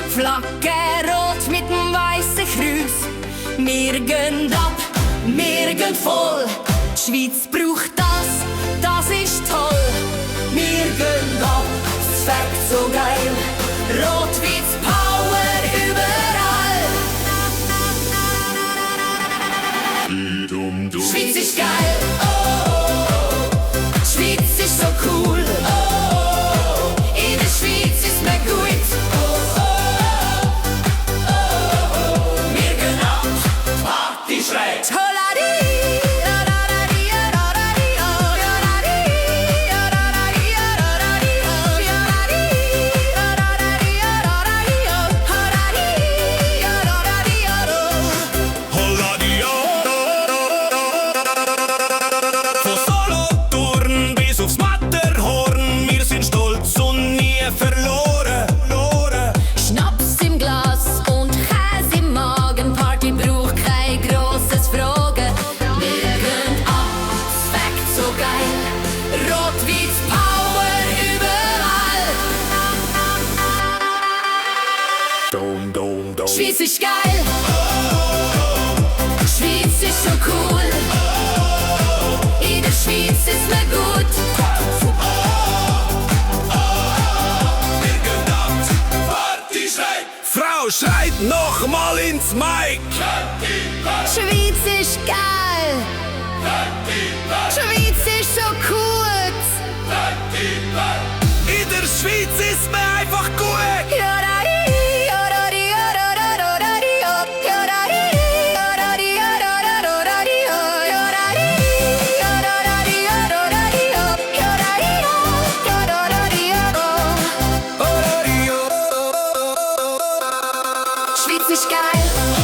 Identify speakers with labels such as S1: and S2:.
S1: Flagge rot mit dem weißen Kreuz. Wir gehen ab, wir gehen voll. Die Schweiz braucht das, das ist toll. Wir gehen ab, es fängt so geil. Rot-Weiß Power überall. Schweiz ist geil, oh, oh, oh. Schweiz ist so cool, oh, oh, oh. In der Schweiz ist mir gut, oh, oh, oh, oh, oh. Wir gehen ab, Party schreit. Schweiz ist geil, oh, oh, oh. Schweiz ist so cool, oh, oh, oh. In der Schweiz ist mir gut, oh, oh, oh, oh. Wir gehen ab, Party schreit.
S2: Frau schreit noch mal ins Mic.
S1: Schweiz ist geil, Schweiz ist so gut,
S2: In der Schweiz ist mir einfach gut.
S1: Schweiz ist geil.